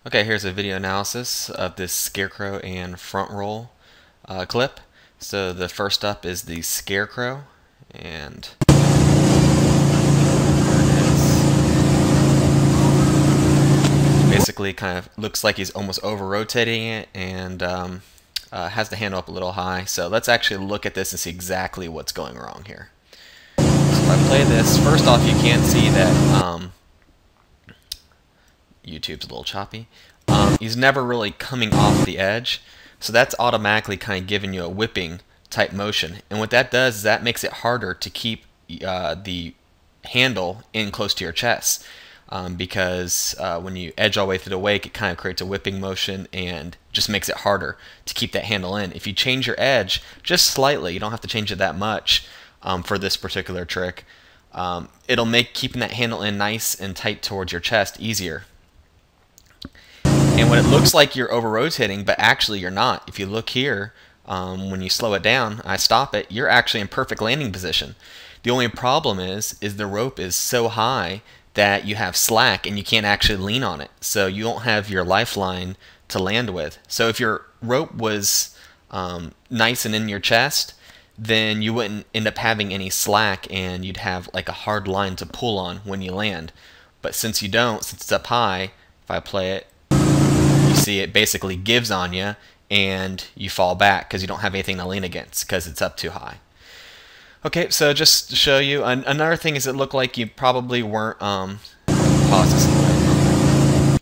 Okay, here's a video analysis of this Scarecrow and Frontroll clip. So the first up is the Scarecrow, and basically kind of looks like he's almost over-rotating it and has the handle up a little high. So let's actually look at this and see exactly what's going wrong here. So if I play this, first off, you can't see that YouTube's a little choppy. He's never really coming off the edge, so that's automatically kind of giving you a whipping type motion. And what that does is that makes it harder to keep the handle in close to your chest, because when you edge all the way through the wake, it kind of creates a whipping motion and just makes it harder to keep that handle in. If you change your edge just slightly, you don't have to change it that much for this particular trick, it'll make keeping that handle in nice and tight towards your chest easier. And when it looks like you're over-rotating, but actually you're not, if you look here, when you slow it down, I stop it, you're actually in perfect landing position. The only problem is the rope is so high that you have slack and you can't actually lean on it. So you don't have your lifeline to land with. So if your rope was nice and in your chest, then you wouldn't end up having any slack and you'd have like a hard line to pull on when you land. But since you don't, since it's up high, if I play it, you see it basically gives on you and you fall back because you don't have anything to lean against because it's up too high. Okay, so just to show you, another thing is it looked like you probably weren't, pause this a little.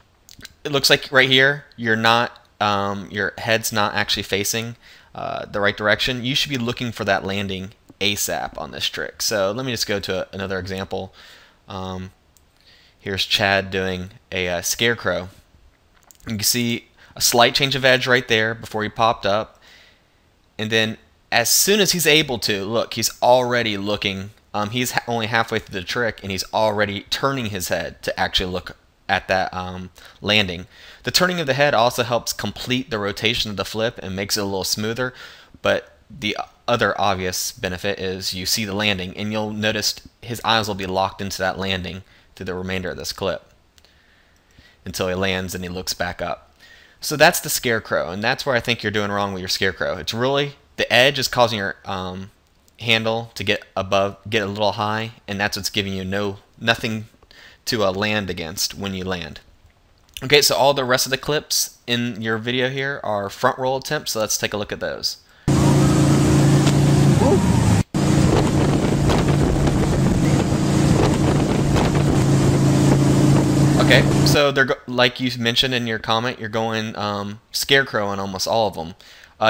It looks like right here, you're not, your head's not actually facing the right direction. You should be looking for that landing ASAP on this trick. So let me just go to another example. Here's Chad doing a Scarecrow. You can see a slight change of edge right there before he popped up, and then as soon as he's able to, look, he's already looking, he's only halfway through the trick and he's already turning his head to actually look at that landing. The turning of the head also helps complete the rotation of the flip and makes it a little smoother, but the other obvious benefit is you see the landing and you'll notice his eyes will be locked into that landing through the remainder of this clip until he lands and he looks back up. So that's the Scarecrow, and that's where I think you're doing wrong with your Scarecrow. It's really the edge is causing your handle to get a little high, and that's what's giving you nothing to land against when you land. Okay, so all the rest of the clips in your video here are front roll attempts, so let's take a look at those. Okay, so they're like you mentioned in your comment, you're going Scarecrow on almost all of them.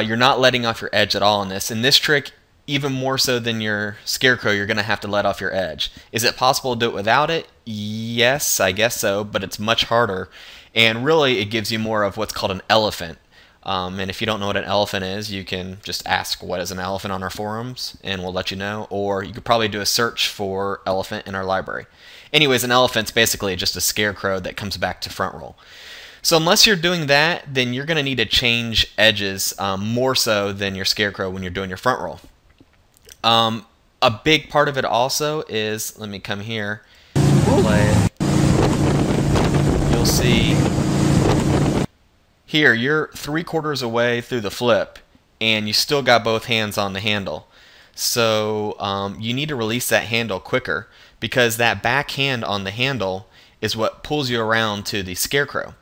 You're not letting off your edge at all in this. In this trick, even more so than your Scarecrow, you're going to have to let off your edge. Is it possible to do it without it? Yes, I guess so, but it's much harder. And really, it gives you more of what's called an elephant. And if you don't know what an elephant is, you can just ask what is an elephant on our forums, and we'll let you know. Or you could probably do a search for elephant in our library. Anyways, an elephant's basically just a Scarecrow that comes back to front roll. So unless you're doing that, then you're going to need to change edges more so than your Scarecrow when you're doing your front roll. A big part of it also is, let me come here, play it. You'll see here, you're 3/4 away through the flip, and you still got both hands on the handle. So you need to release that handle quicker, because that back hand on the handle is what pulls you around to the Scarecrow.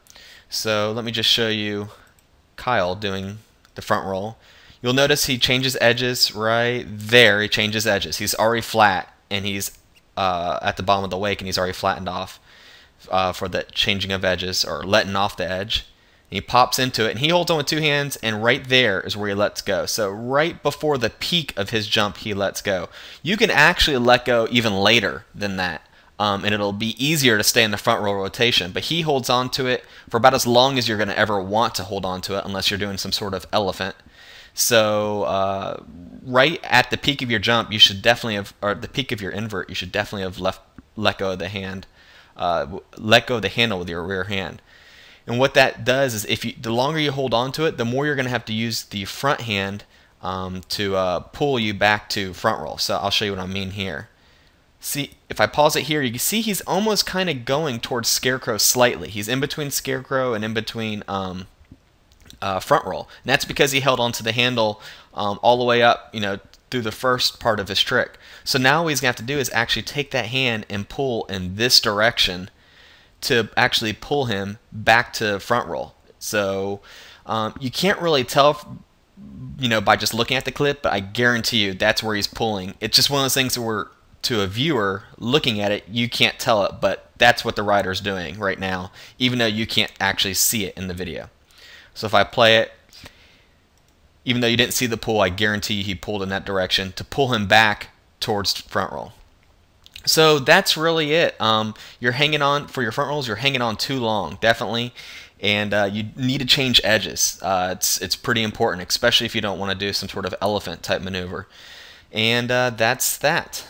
So let me just show you Kyle doing the front roll. You'll notice he changes edges right there. He changes edges. He's already flat, and he's at the bottom of the wake, and he's already flattened off for the changing of edges, or letting off the edge. And he pops into it, and he holds on with two hands, and right there is where he lets go. So right before the peak of his jump, he lets go. You can actually let go even later than that. And it'll be easier to stay in the front roll rotation. But he holds on to it for about as long as you're going to ever want to hold on to it, unless you're doing some sort of elephant. So right at the peak of your jump, you should definitely have, or the peak of your invert, you should definitely have let go of the hand, let go of the handle with your rear hand. And what that does is, the longer you hold on to it, the more you're going to have to use the front hand to pull you back to front roll. So I'll show you what I mean here. See, if I pause it here, you can see he's almost kind of going towards Scarecrow slightly. He's in between Scarecrow and in between Frontroll. And that's because he held onto the handle all the way up, through the first part of his trick. So now what he's going to have to do is actually take that hand and pull in this direction to actually pull him back to Frontroll. So you can't really tell, by just looking at the clip, but I guarantee you that's where he's pulling. It's just one of those things where, to a viewer looking at it, you can't tell it, but that's what the rider's doing right now, even though you can't actually see it in the video. So if I play it, even though you didn't see the pull, I guarantee you he pulled in that direction to pull him back towards Frontroll. So that's really it. You're hanging on, for your Frontrolls, you're hanging on too long, definitely. And you need to change edges. It's pretty important, especially if you don't want to do some sort of elephant type maneuver. And that's that.